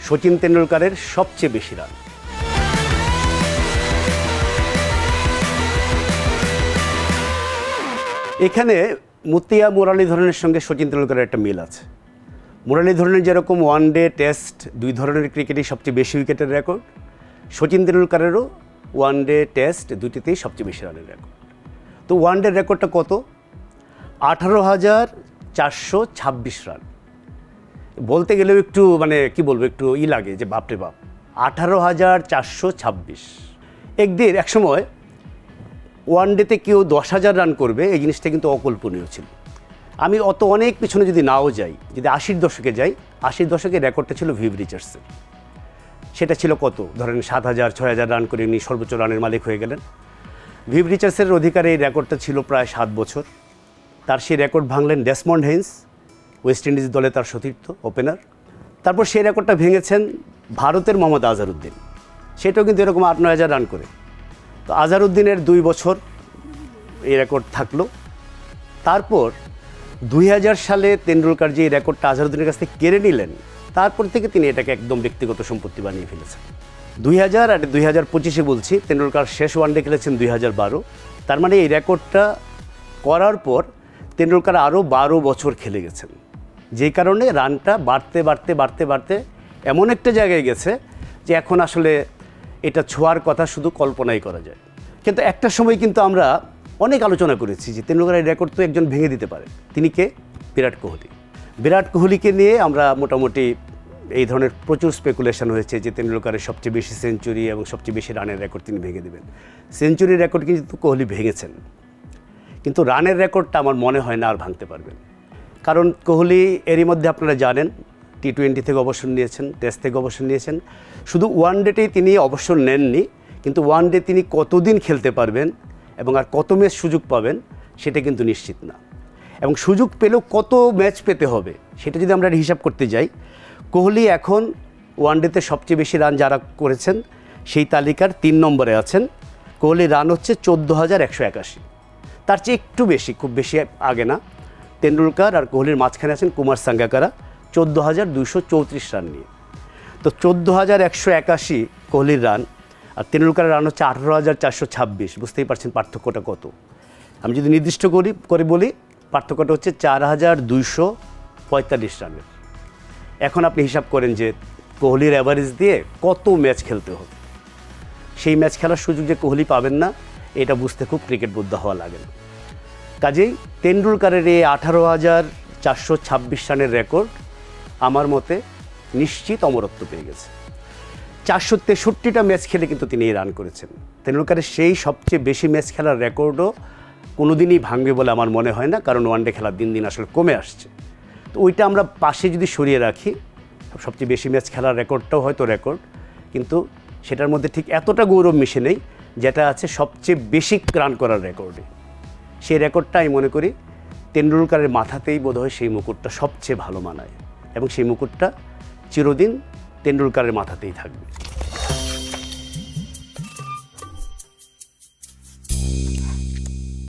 শচীন তেন্ডুলকারের সবচেয়ে বেশি রান। এখানে মুতিয়া মুরলীধরনের সঙ্গে শচীন তেন্ডুলকারের একটা মিল আছে। মুরলীধরনের যেরকম ওয়ানডে টেস্ট দুই ধরনের ক্রিকেটই সবচেয়ে বেশি উইকেটের রেকর্ড, শচীন তেন্ডুলকারেরও ওয়ানডে টেস্ট দুটিতেই সবচেয়ে বেশি রানের রেকর্ড। তো ওয়ানডের রেকর্ডটা কত? 18,426 রান। বলতে গেলেও একটু কি বলবো, একটু লাগে যে বাপরে বাপ, 18,426। এক সময় ওয়ানডেতে কেউ 10,000 রান করবে, এই জিনিসটা কিন্তু অকল্পনীয় ছিল। আমি অনেক পিছনে যদি নাও যাই, যদি 80-র দশকে যাই, 80-র দশকে রেকর্ডটা ছিল ভিভ রিচার্ডসের। সেটা ছিল কত, ধরেন 7,000-6,000 রান করে উনি সর্বোচ্চ রানের মালিক হয়ে গেলেন। ভিভ রিচার্ডসের অধিকারে এই রেকর্ডটা ছিল প্রায় 7 বছর। তার সেই রেকর্ড ভাঙলেন ডেসমন্ড হেইন্স, ওয়েস্ট ইন্ডিজ দলে তার সতীর্থ ওপেনার। তারপর সেই রেকর্ডটা ভেঙেছেন ভারতের মোহাম্মদ আজহারউদ্দিন, সেটাও কিন্তু এরকম 8-9,000 রান করে। তো আজহারউদ্দিনের 2 বছর এই রেকর্ড থাকলো। তারপর 2000 সালে তেন্ডুলকার যে এই রেকর্ডটা আজহারউদ্দিনের কাছ থেকে কেড়ে নিলেন, তারপর থেকে তিনি এটাকে একদম ব্যক্তিগত সম্পত্তি বানিয়ে ফেলেছেন। 2000 আর 2025-এ বলছি, তেন্ডুলকার শেষ ওয়ানডে খেলেছেন 2012। তার মানে এই রেকর্ডটা করার পর তেন্ডুলকার আরও 12 বছর খেলে গেছেন, যেই কারণে রানটা বাড়তে বাড়তে বাড়তে বাড়তে এমন একটা জায়গায় গেছে যে এখন আসলে এটা ছোঁয়ার কথা শুধু কল্পনাই করা যায়। কিন্তু একটা সময় কিন্তু আমরা অনেক আলোচনা করেছি যে তেন্ডুলকারের রেকর্ড তো একজন ভেঙে দিতে পারে। তিনি কে? বিরাট কোহলি। বিরাট কোহলিকে নিয়ে আমরা মোটামুটি এই ধরনের প্রচুর স্পেকুলেশন হয়েছে যে তেন্ডুলকারের সবচেয়ে বেশি সেঞ্চুরি এবং সবচেয়ে বেশি রানের রেকর্ড তিনি ভেঙে দেবেন। সেঞ্চুরির রেকর্ড কিন্তু কোহলি ভেঙেছেন, কিন্তু রানের রেকর্ডটা আমার মনে হয় না আর ভাঙতে পারবেন। কারণ কোহলি এরই মধ্যে আপনারা জানেন টি-20 থেকে অবসর নিয়েছেন, টেস্ট থেকে অবসর নিয়েছেন। শুধু ওয়ানডেতেই তিনি অবসর নেননি, কিন্তু ওয়ানডে তিনি কতদিন খেলতে পারবেন এবং আর কত ম্যাচ সুযোগ পাবেন সেটা কিন্তু নিশ্চিত না। এবং সুযোগ পেলেও কত ম্যাচ পেতে হবে সেটা যদি আমরা হিসাব করতে যাই, কোহলি এখন ওয়ানডেতে সবচেয়ে বেশি রান যারা করেছেন সেই তালিকার 3 নম্বরে আছেন। কোহলির রান হচ্ছে 14,181। তার চেয়ে একটু বেশি, খুব বেশি আগে না। তেন্ডুলকার আর কোহলির মাঝখানে আছেন কুমার সাঙ্গাকারা 14,234 রান নিয়ে। তো 14,181 কোহলির রান আর তেন্ডুলকারের রান হচ্ছে 18,426। বুঝতেই পারছেন পার্থক্যটা কত। আমি যদি নির্দিষ্ট করে বলি, পার্থক্যটা হচ্ছে 4,245 রানের। এখন আপনি হিসাব করেন যে কোহলির অ্যাভারেজ দিয়ে কত ম্যাচ খেলতে হবে। সেই ম্যাচ খেলার সুযোগ যে কোহলি পাবেন না, এটা বুঝতে খুব ক্রিকেট বুদ্ধা হওয়া লাগে না। কাজেই তেন্ডুলকারের এই 18,426 রানের রেকর্ড আমার মতে নিশ্চিত অমরত্ব পেয়ে গেছে। 463টা ম্যাচ খেলে কিন্তু তিনি এই রান করেছেন। তেন্ডুলকারের সেই সবচেয়ে বেশি ম্যাচ খেলার রেকর্ডও কোনোদিনই ভাঙবে বলে আমার মনে হয় না, কারণ ওয়ানডে খেলার দিন দিন আসলে কমে আসছে। তো ওইটা আমরা পাশে যদি সরিয়ে রাখি, সবচেয়ে বেশি ম্যাচ খেলার রেকর্ডটাও হয়তো রেকর্ড, কিন্তু সেটার মধ্যে ঠিক এতটা গৌরব মিশে নেই যেটা আছে সবচেয়ে বেশি রান করার রেকর্ডে। সেই রেকর্ডটা আমি মনে করি তেন্ডুলকারের মাথাতেই বোধহয় সেই মুকুটটা সবচেয়ে ভালো মানায়, এবং সেই মুকুটটা চিরদিন তেন্ডুলকারের মাথাতেই থাকবে।